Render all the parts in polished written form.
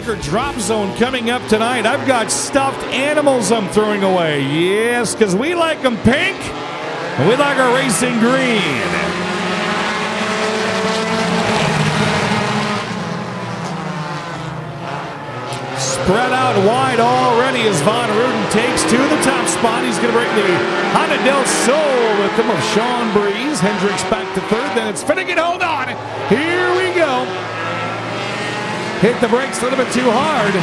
Sticker Drop Zone coming up tonight. I've got stuffed animals I'm throwing away. Yes, because we like them pink, and we like our racing green. Spread out wide already as Von Ruden takes to the top spot. He's going to bring the Honda Del Sol with him of Sean Breeze. Hendricks back to third. Then it's Finnegan. Hold on. Here we go. Hit the brakes a little bit too hard.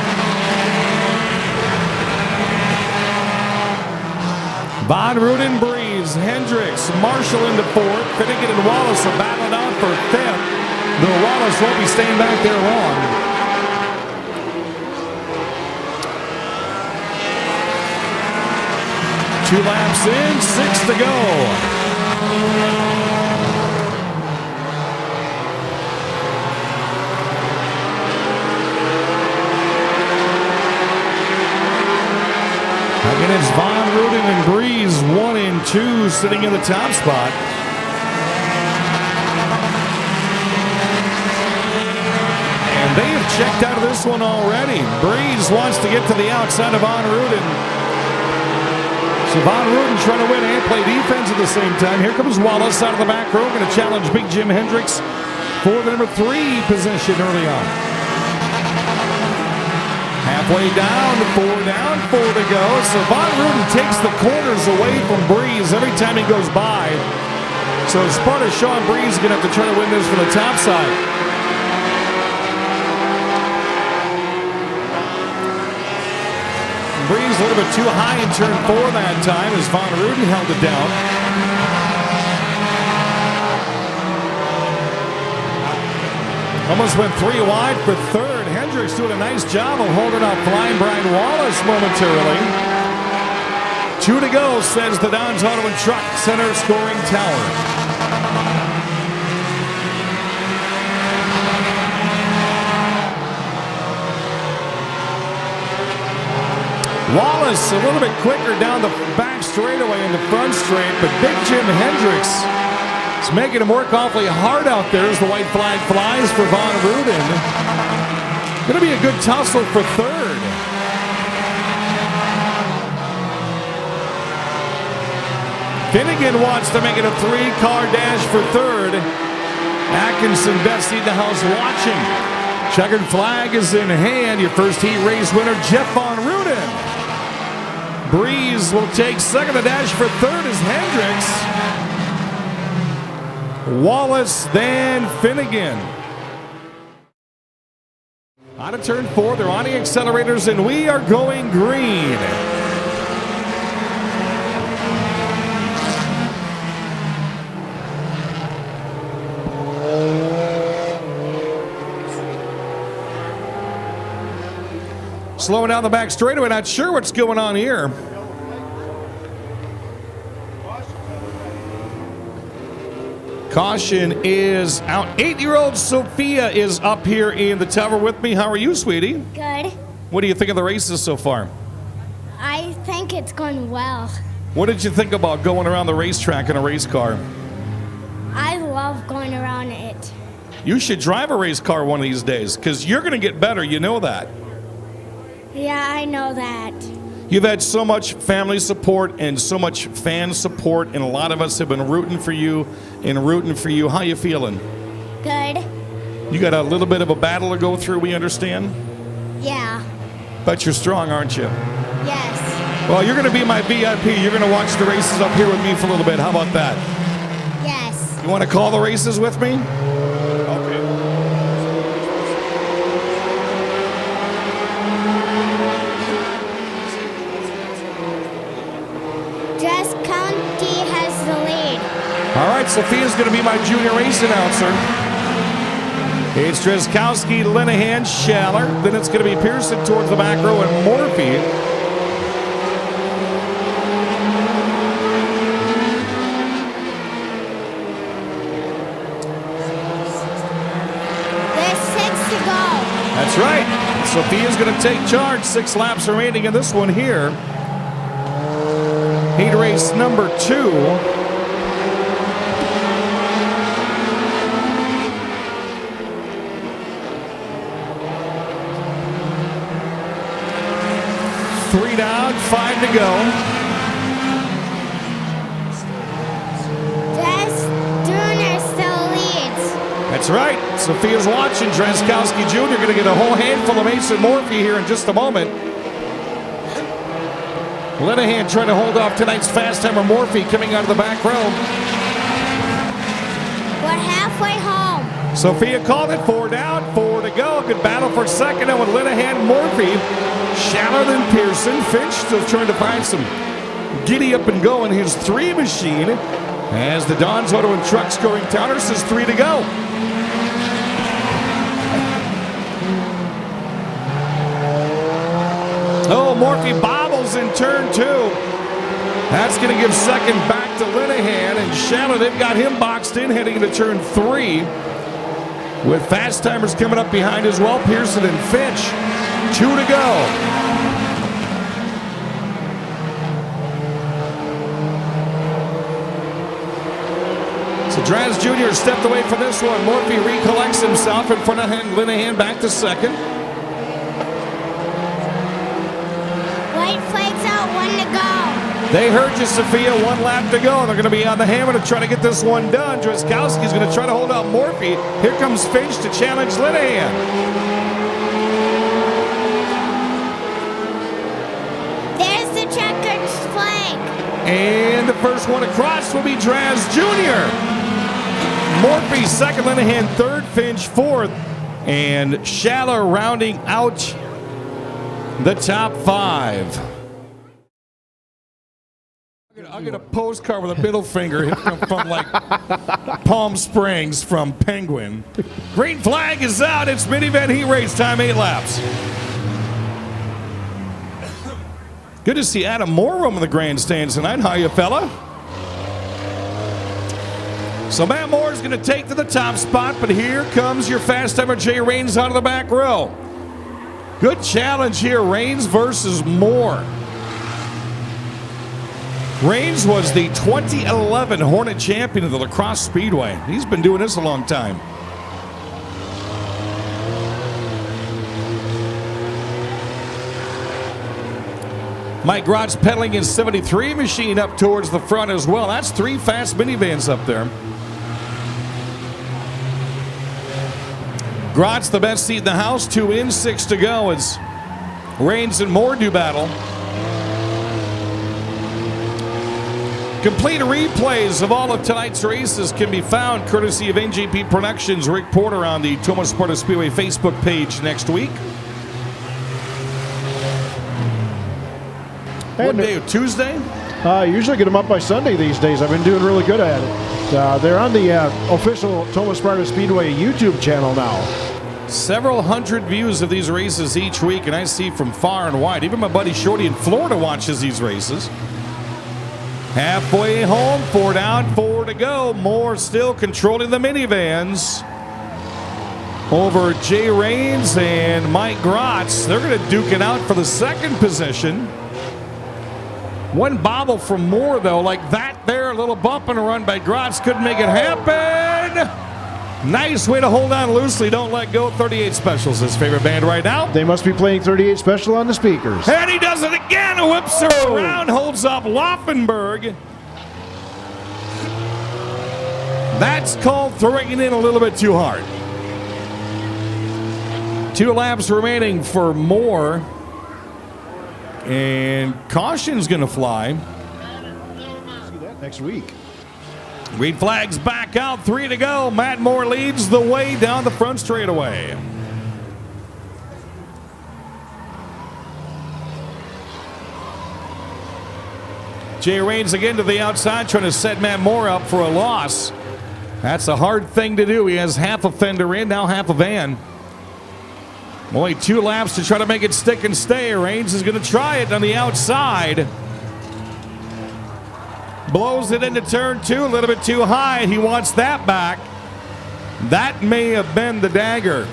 Von Ruden, Breeze, Hendricks, Marshall into fourth. Finnegan and Wallace are battling out for fifth. Though Wallace won't be staying back there long. 2 laps in, 6 to go. Again, it's Von Ruden and Breeze, 1 and 2, sitting in the top spot. And they have checked out of this one already. Breeze wants to get to the outside of Von Ruden. So Von Ruden trying to win and play defense at the same time. Here comes Wallace out of the back row, going to challenge Big Jim Hendricks for the number 3 position early on. Halfway down, 4 down, 4 to go. So Von Ruden takes the corners away from Breeze every time he goes by. So Sparta Sean Breeze is going to have to try to win this from the top side. Breeze a little bit too high in turn 4 that time as Von Ruden held it down. Almost went 3 wide for third. Hendricks doing a nice job of holding off Flying Brian Wallace momentarily. 2 to go, says the Dons Auto and Truck Center scoring tower. Wallace a little bit quicker down the back straightaway in the front straight, but Big Jim Hendricks is making him work awfully hard out there as the white flag flies for Von Ruden. Going to be a good tussle for third. Finnegan wants to make it a 3-car dash for third. Atkinson, best seat in the house watching. Checkered flag is in hand. Your first heat race winner, Jeff Von Ruden. Breeze will take second. The dash for third is Hendricks. Wallace, then Finnegan. On to turn 4, they're on the accelerators, and we are going green. Slowing down the back straightaway, not sure what's going on here. Caution is out. 8-year-old Sophia is up here in the tower with me. How are you, sweetie? Good. What do you think of the races so far? I think it's going well. What did you think about going around the racetrack in a race car? I love going around it. You should drive a race car one of these days, because you're going to get better, you know that. Yeah, I know that. You've had so much family support and so much fan support, and a lot of us have been rooting for you and rooting for you. How you feeling? Good. You got a little bit of a battle to go through, we understand? Yeah. But you're strong, aren't you? Yes. Well, you're going to be my VIP. You're going to watch the races up here with me for a little bit. How about that? Yes. You want to call the races with me? Okay. Dress County has the lead. All right, Sophia's going to be my junior race announcer. It's Drzeskowski, Linehan, Schaller. Then it's going to be Pearson towards the back row and Morphy. There's 6 to go. That's right. Sophia's going to take charge. 6 laps remaining in this one here. Heat race number 2. 1:35 to go. Junior still leads. That's right. Sophia's watching. Drazkowski Jr. going to get a whole handful of Mason Morphy here in just a moment. Linehan trying to hold off tonight's fast timer Morphy coming out of the back row. We're halfway home. Sophia called it. 4 down, 4 to go. Good battle for second. And with Linehan, Morphy, shallower than Pearson. Finch still trying to find some giddy up and go in his 3 machine. As the Don's Auto and Truck scoring counter says 3 to go. Oh, Morphy bobbles in turn 2. That's going to give second back to Linehan. And Shallow, they've got him boxed in heading into turn 3. With fast timers coming up behind as well, Pearson and Finch. 2 to go. So Draz Jr. stepped away from this one. Morphy recollects himself in front of Linehan back to second. White flag's out, 1 to go. They heard you, Sophia. 1 lap to go. They're going to be on the hammer to try to get this one done. Drazkowski's going to try to hold out Morphy. Here comes Finch to challenge Linehan. There's the checkered flag. And the first one across will be Draz Jr. Morphy second, Linehan third, Finch fourth. And Schaller rounding out the top 5. I'll get a postcard with a middle finger from like Palm Springs from Penguin. Green flag is out. It's Minivan Heat Race time, 8 laps. Good to see Adam Morum in the grandstands tonight. How you, fella? So Matt Moore is going to take to the top spot, but here comes your fast timer Jay Raines out of the back row. Good challenge here, Raines versus Moore. Raines was the 2011 Hornet champion of the Lacrosse Speedway. He's been doing this a long time. Mike Grotz pedaling his 73 machine up towards the front as well. That's 3 fast minivans up there. Grotz the best seat in the house. 2 in, 6 to go as Raines and Moore do battle. Complete replays of all of tonight's races can be found courtesy of NGP Productions, Rick Porter on the Tomah-Sparta Speedway Facebook page next week. What day? Tuesday? Usually get them up by Sunday these days. I've been doing really good at it. They're on the official Tomah-Sparta Speedway YouTube channel now. Several hundred views of these races each week, and I see from far and wide. Even my buddy Shorty in Florida watches these races. Halfway home, 4 down, 4 to go. Moore still controlling the minivans over Jay Raines and Mike Grotz. They're going to duke it out for the second position. One bobble from Moore, though, like that there. A little bump and a run by Grotz. Couldn't make it happen. Nice way to hold on loosely. Don't let go. 38 Specials, his favorite band right now. They must be playing 38 Special on the speakers. And he does it again. Whips her around, holds up Laufenberg. That's called throwing it in a little bit too hard. 2 laps remaining for Moore. And caution's going to fly. See that next week. Green flag's back out, 3 to go. Matt Moore leads the way down the front straightaway. Jay Raines again to the outside, trying to set Matt Moore up for a loss. That's a hard thing to do. He has half a fender in, now half a van. Only 2 laps to try to make it stick and stay. Raines is going to try it on the outside. Blows it into turn 2, a little bit too high. He wants that back. That may have been the dagger.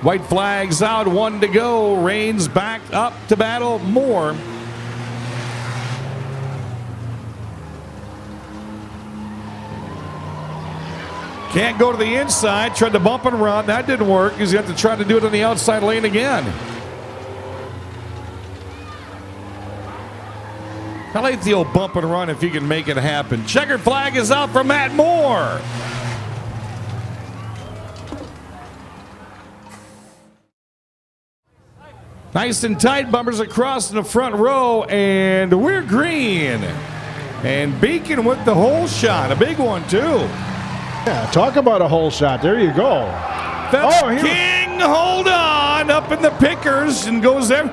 White flag's out, 1 to go. Raines back up to battle Moore. Can't go to the inside. Tried to bump and run. That didn't work. He's got to try to do it on the outside lane again. I like the old bump and run if you can make it happen. Checkered flag is out for Matt Moore. Nice and tight, bumpers across in the front row, and we're green. And Beacon with the hole shot, a big one too. Yeah, talk about a hole shot. There you go. King, hold on, up in the pickers and goes there.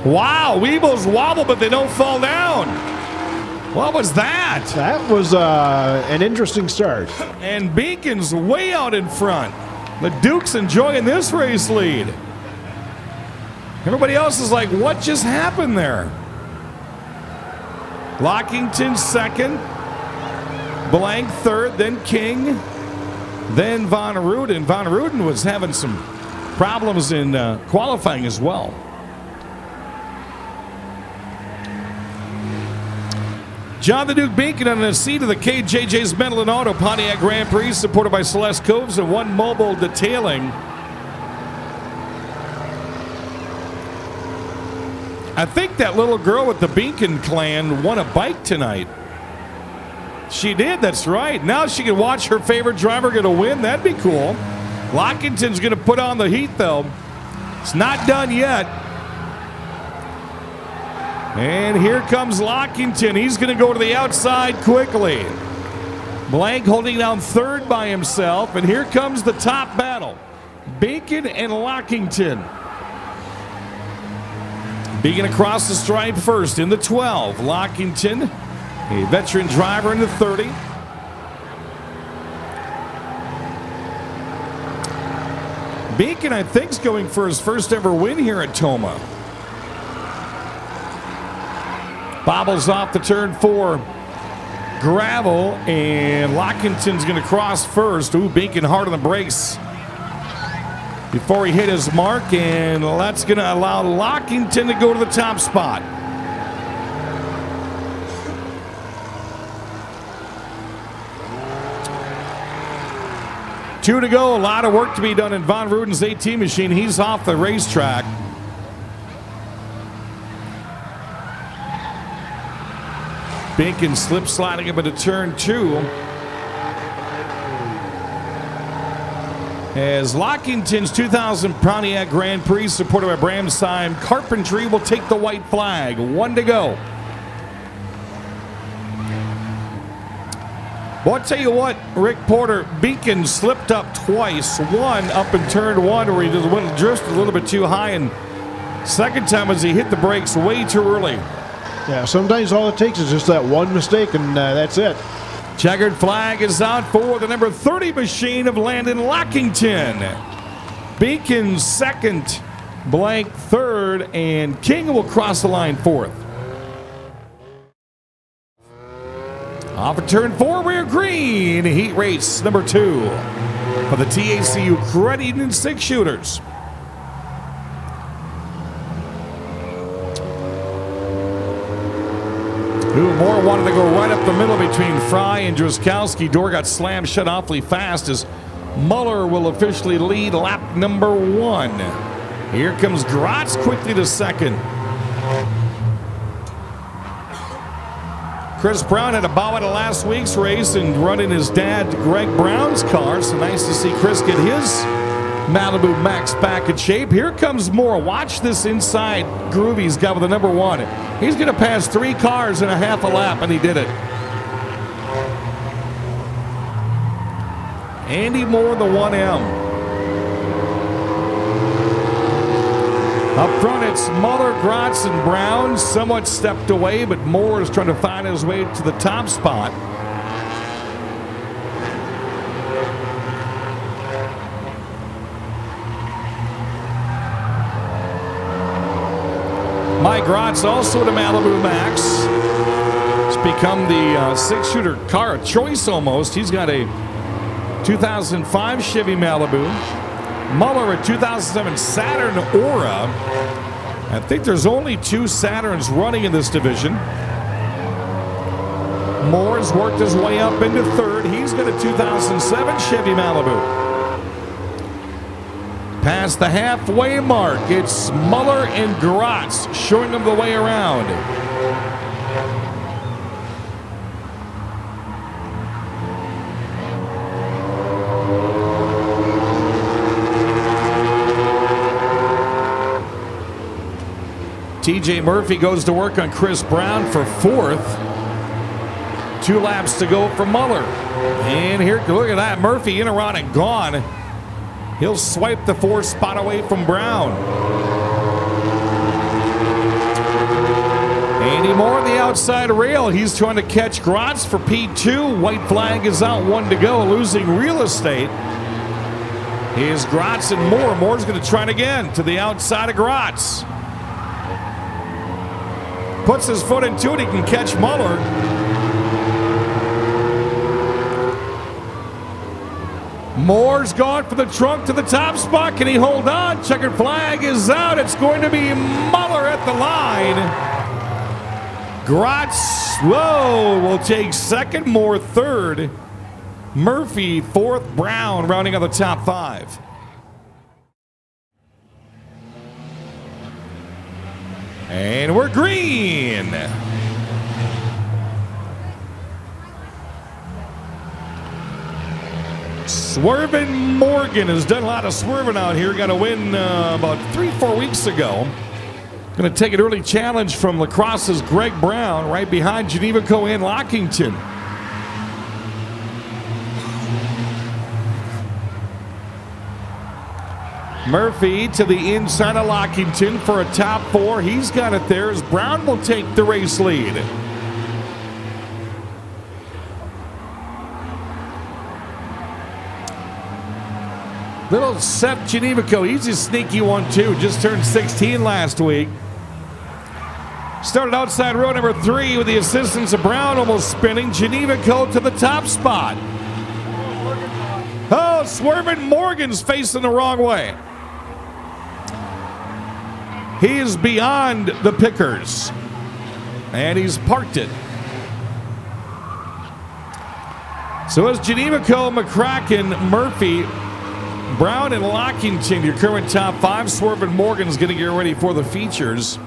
Wow, Weebles wobble, but they don't fall down. What was that? That was an interesting start. And Beacon's way out in front. The Duke's enjoying this race lead. Everybody else is like, what just happened there? Lockington second, Blank third, then King, then Von Ruden. Von Ruden was having some problems in qualifying as well. John the Duke Beacon on the seat of the KJJ's Metal and Auto Pontiac Grand Prix, supported by Celeste Coves and One Mobile Detailing. I think that little girl with the Beacon clan won a bike tonight. She did, that's right. Now she can watch her favorite driver get a win. That'd be cool. Lockington's going to put on the heat, though. It's not done yet. And here comes Lockington. He's going to go to the outside quickly. Blank holding down third by himself. And here comes the top battle. Beacon and Lockington. Beacon across the stripe first in the 12. Lockington, a veteran driver, in the 30. Beacon, I think, is going for his first ever win here at Tomah. Bobbles off the turn 4 gravel, and Lockington's going to cross first. Ooh, Beacon hard on the brakes before he hit his mark, and that's going to allow Lockington to go to the top spot. Two to go. A lot of work to be done in Von Ruden's 18 machine. He's off the racetrack. Beacon slip sliding up into turn 2. As Lockington's 2000 Pontiac Grand Prix, supported by Bramsheim Carpentry, will take the white flag. 1 to go. Well, I'll tell you what, Rick Porter, Beacon slipped up twice. One up in turn 1 where he just went drifted a little bit too high, and second time as he hit the brakes way too early. Yeah, sometimes all it takes is just that one mistake, and that's it. Checkered flag is out for the number 30 machine of Landon Lockington. Beacon second, Blank third, and King will cross the line fourth. Off of turn 4, we're green. Heat race number 2 for the TACU Credit Union 6 shooters. Moore wanted to go right up the middle between Fry and Druskowski. Door got slammed shut awfully fast as Muller will officially lead lap number 1. Here comes Gratz quickly to second. Chris Brown had a bow out of last week's race and running his dad Greg Brown's car. So nice to see Chris get his Malibu Max back in shape. Here comes Moore. Watch this inside groove he's got with the number 1. He's going to pass 3 cars in a half a lap, and he did it. Andy Moore, the 1M. Up front, it's Muller, Gratz, and Brown. Somewhat stepped away, but Moore is trying to find his way to the top spot. Mike Gratz, also to Malibu Max. It's become the 6-shooter car of choice almost. He's got a 2005 Chevy Malibu. Muller, a 2007 Saturn Aura. I think there's only 2 Saturns running in this division. Moore's worked his way up into third. He's got a 2007 Chevy Malibu. Past the halfway mark, it's Muller and Gratz showing them the way around. TJ Murphy goes to work on Chris Brown for fourth. 2 laps to go for Muller. And here, look at that. Murphy in around and gone. He'll swipe the 4th spot away from Brown. Andy Moore on the outside rail. He's trying to catch Gratz for P2. White flag is out, 1 to go, losing real estate. Here's Gratz and Moore. Moore's going to try it again to the outside of Gratz. Puts his foot into it. He can catch Muller. Moore's gone for the trunk to the top spot. Can he hold on? Checkered flag is out. It's going to be Muller at the line. Gratz, will take second. Moore third. Murphy fourth. Brown rounding out the top 5. And we're green. Swerving Morgan has done a lot of swerving out here. Got a win about 3-4 weeks ago. Going to take an early challenge from La Crosse's Greg Brown, right behind Geneva Co. and Lockington. Murphy to the inside of Lockington for a top 4. He's got it there as Brown will take the race lead. Little Seth Genevico, he's a sneaky one too. Just turned 16 last week. Started outside row number 3 with the assistance of Brown, almost spinning. Genevico to the top spot. Oh, swerving Morgan's facing the wrong way. He is beyond the pickers. And he's parked it. So as Genevico, McCracken, Murphy, Brown and Lockington, your current top 5. Swerving Morgan's going to get ready for the features.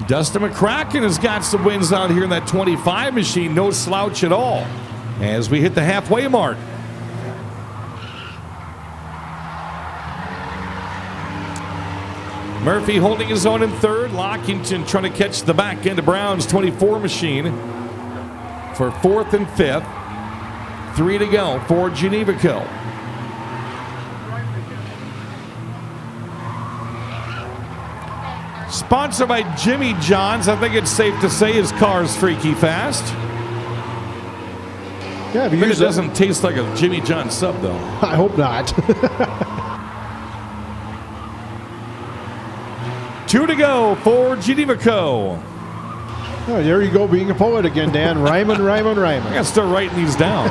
Dustin McCracken has got some wins out here in that 25 machine. No slouch at all as we hit the halfway mark. Murphy holding his own in third. Lockington trying to catch the back end of Brown's 24 machine for 4th and 5th. 3 to go for Genevico. Sponsored by Jimmy John's. I think it's safe to say his car's freaky fast. Yeah, it doesn't taste like a Jimmy John sub, though. I hope not. 2 to go for Genevico. Oh, there you go, being a poet again, Dan. Rhyming. I gotta start writing these down.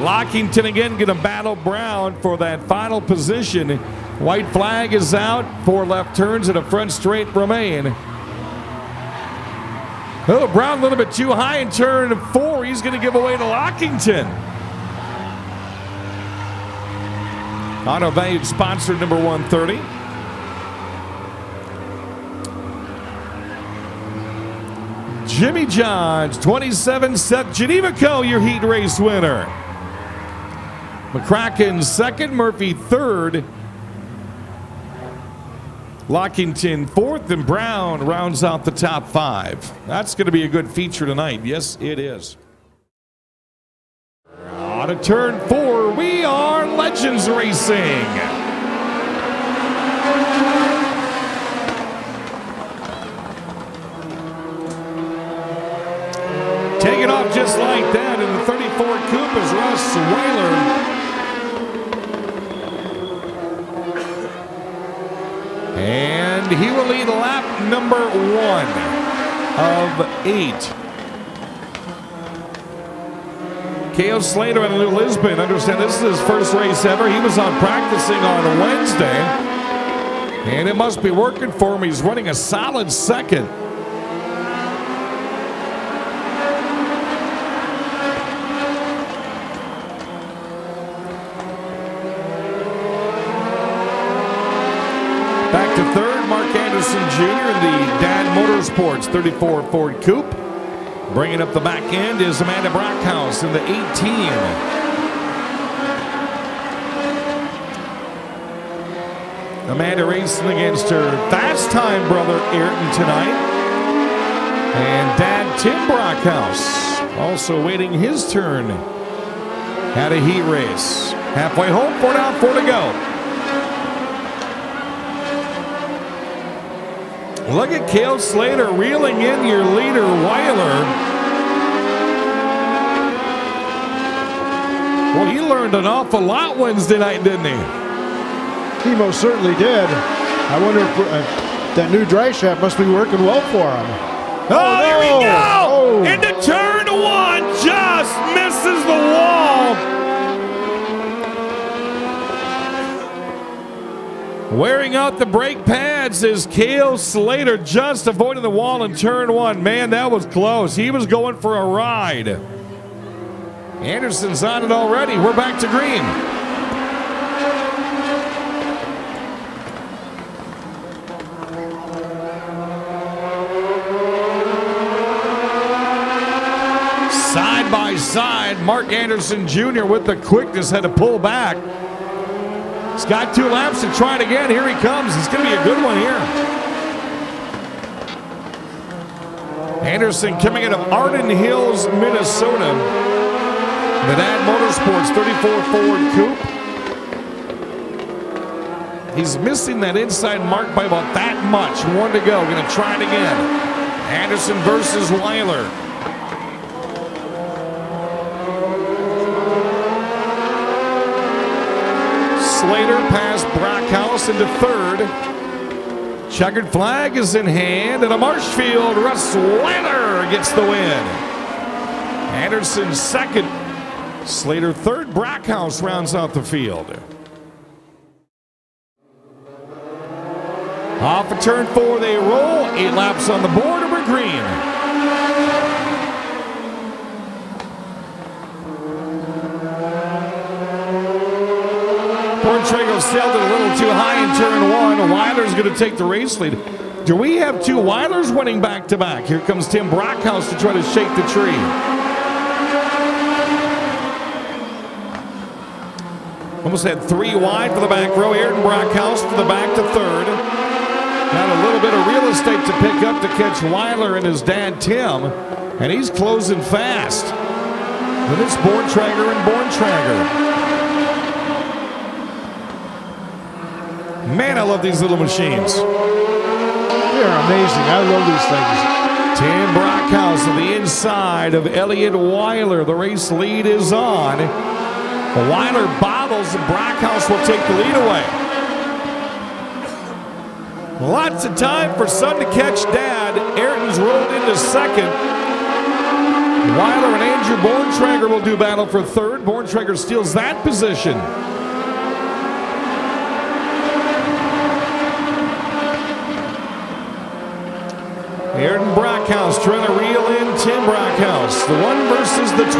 Lockington again gonna battle Brown for that final position. White flag is out. 4 left turns and a front straight remain. Oh, Brown a little bit too high in turn 4. He's going to give away to Lockington. Auto Valued sponsor number 130. Jimmy John's 27, Seth Genevico, your heat race winner. McCracken second, Murphy third. Lockington fourth, and Brown rounds out the top 5. That's going to be a good feature tonight. Yes, it is. On to turn 4, we are Legends Racing. Taking off just like that in the 34 coupe is Russ Weiler. And he will lead lap number 1 of 8. K.O. Slater in New Lisbon. Understand this is his first race ever. He was on practicing on Wednesday. And it must be working for him. He's running a solid second. Back to third, Mark Anderson Jr. in the Dad Motorsports 34 Ford Coupe. Bringing up the back end is Amanda Brockhouse in the 18. Amanda racing against her fast-time brother Ayrton tonight. And Dad Tim Brockhouse also waiting his turn at a heat race. Halfway home, 4 down, 4 to go. Look at Cale Slater reeling in your leader, Weiler. Well, he learned an awful lot Wednesday night, didn't he? He most certainly did. I wonder if that new dry shaft must be working well for him. Oh, there we go! Oh. Into turn 1, just misses the wall. Wearing out the brake pads is Cale Slater, just avoiding the wall in turn 1. Man, that was close. He was going for a ride. Anderson's on it already. We're back to green. Side by side, Mark Anderson Jr. with the quickness had to pull back. He's got 2 laps to try it again. Here he comes. It's going to be a good one here. Anderson coming out of Arden Hills, Minnesota. The Dad Motorsports 34 Ford Coupe. He's missing that inside mark by about that much. 1 to go. Going to try it again. Anderson versus Weiler. Slater past Brockhouse into third. Checkered flag is in hand, and a Marshfield Russ Weiler gets the win. Anderson second. Slater third. Brockhouse rounds out the field. Off of turn 4 they roll. 8 laps on the board, and we're green. Borntrager sailed it a little too high in turn 1. Weiler's going to take the race lead. Do we have 2 Weilers winning back-to-back? Here comes Tim Brockhouse to try to shake the tree. Almost had 3 wide for the back row. Ayrton Brockhouse for the back to third. Got a little bit of real estate to pick up to catch Weiler and his dad Tim. And he's closing fast. Then it's Borntrager and Borntrager. Man, I love these little machines. They're amazing. I love these things. Tim Brockhouse on the inside of Elliott Weiler. The race lead is on. Weiler bobbles and Brockhouse will take the lead away. Lots of time for son to catch dad. Ayrton's rolled into second. Weiler and Andrew Borntrager will do battle for third. Borntrager steals that position. Ayrton Brockhouse trying to reel in Tim Brockhouse. The 1 versus the 12.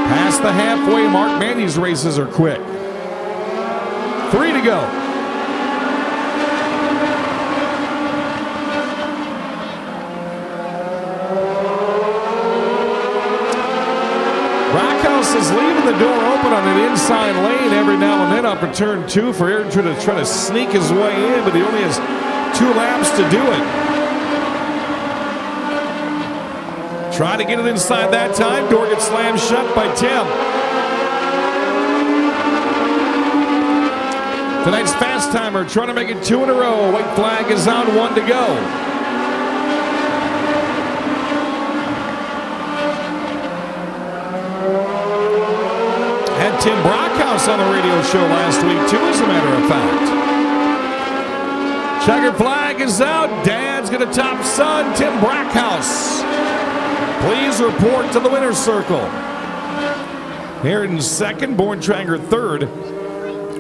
Past the halfway mark. Man, these races are quick. 3 to go. Brockhouse is leaving the door open on an inside lane every now and then up for turn 2 for Ayrton to try to sneak his way in, but he only has 2 laps to do it. Try to get it inside that time. Door gets slammed shut by Tim. Tonight's fast timer trying to make it 2 in a row. White flag is on, 1 to go. Had Tim Brockhouse on the radio show last week too, as a matter of fact. Checkered flag is out. Dad's going to top son, Tim Brockhouse. Please report to the winner's circle. Ayrton second, Borntrager third,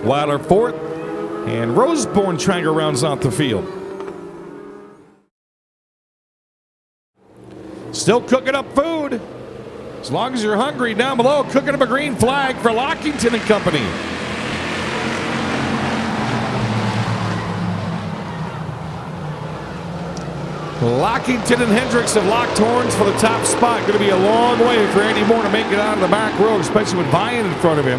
Weiler fourth, and Rose Borntrager rounds out the field. Still cooking up food. As long as you're hungry, down below, cooking up a green flag for Lockington and Company. Lockington and Hendricks have locked horns for the top spot. Going to be a long way for Andy Moore to make it out of the back row, especially with Vian in front of him.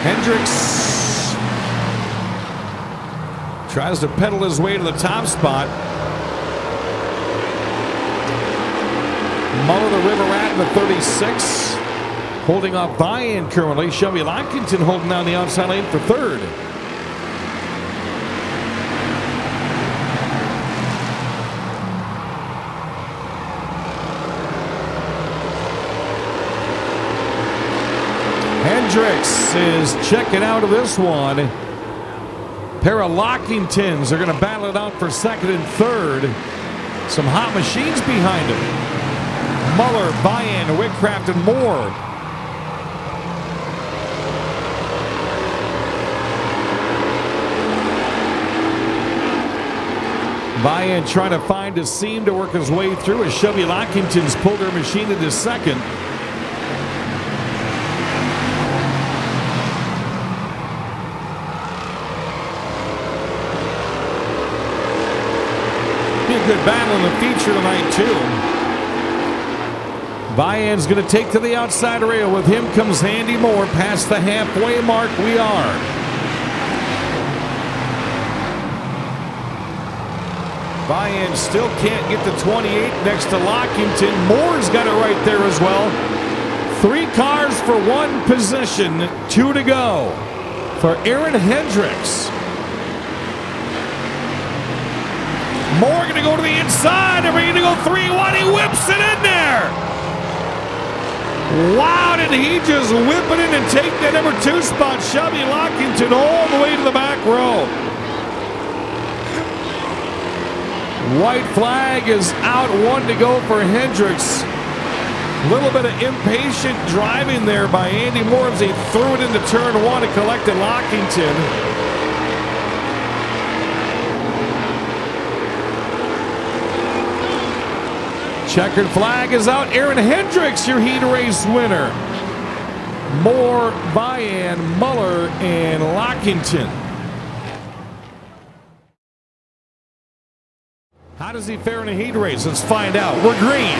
Hendricks tries to pedal his way to the top spot. Muller, the River Rat in the 36. Holding off Vian currently. Shelby Lockington holding down the outside lane for third. Hendricks is checking out of this one. Pair of Lockingtons are going to battle it out for second and third. Some hot machines behind him. Muller, Vian, Whitcraft, and Moore. Vian trying to find a seam to work his way through as Shelby Lockington's pulled her machine into second. Be a good battle in the feature tonight, too. Vian's going to take to the outside rail. With him comes Andy Moore. Past the halfway mark, we are. Vian still can't get to 28 next to Lockington. Moore's got it right there as well. 3 cars for 1 position. 2 to go for Aaron Hendricks. Moore going to go to the inside. They're going to go 3-1. He whips it in there. Wow, did he just whip it in and take that number 2 spot? Shelby Lockington all the way to the back row. White flag is out, 1 to go for Hendricks. A little bit of impatient driving there by Andy Moore as he threw it into turn 1 and collected Lockington. Checkered flag is out. Aaron Hendricks, your heat race winner. Moore, Vian, Muller, and Lockington. How does he fare in a heat race? Let's find out. We're green.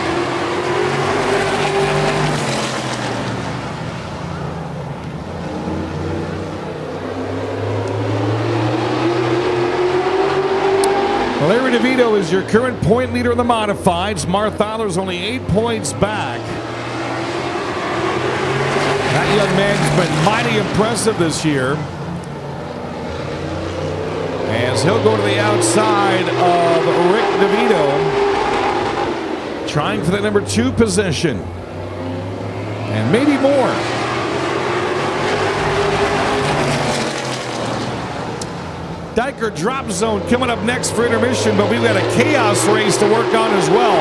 Larry DeVito is your current point leader in the modifieds. Marthaler's only 8 points back. That young man's been mighty impressive this year. As he'll go to the outside of Rick DeVito, trying for the number 2 position. And maybe more. Diker drop zone coming up next for intermission, but we've got a chaos race to work on as well.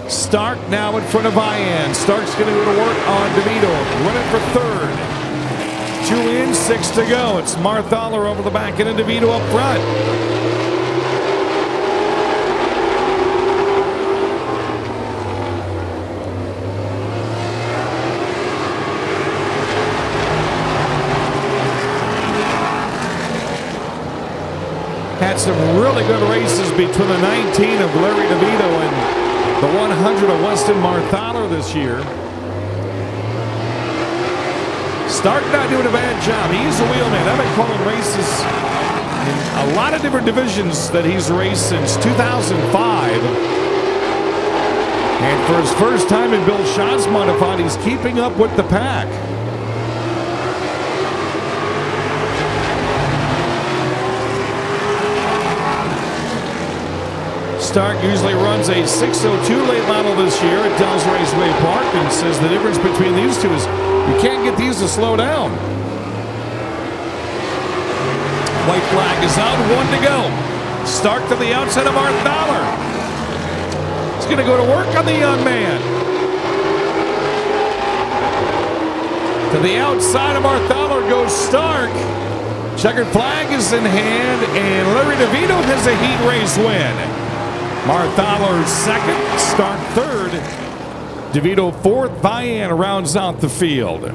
Stark now in front of Vian. Stark's going to go to work on DeVito, running for third. 2 in, 6 to go. It's Marthaler over the back end and DeVito up front. Had some really good races between the 19 of Larry DeVito and the 100 of Weston Marthaler this year. Stark not doing a bad job. He's a wheelman. I've been calling races in a lot of different divisions that he's raced since 2005. And for his first time in Bill Schatz's modified, he's keeping up with the pack. Stark usually runs a 6:02 late model this year at Dells Raceway Park and says the difference between these two is you can't get these to slow down. White flag is out, 1 to go. Stark to the outside of Marthaler. He's going to go to work on the young man. To the outside of Marthaler goes Stark. Checkered flag is in hand, and Larry DeVito has a heat race win. Marthaler second, Stark third. DeVito fourth. Vian rounds out the field.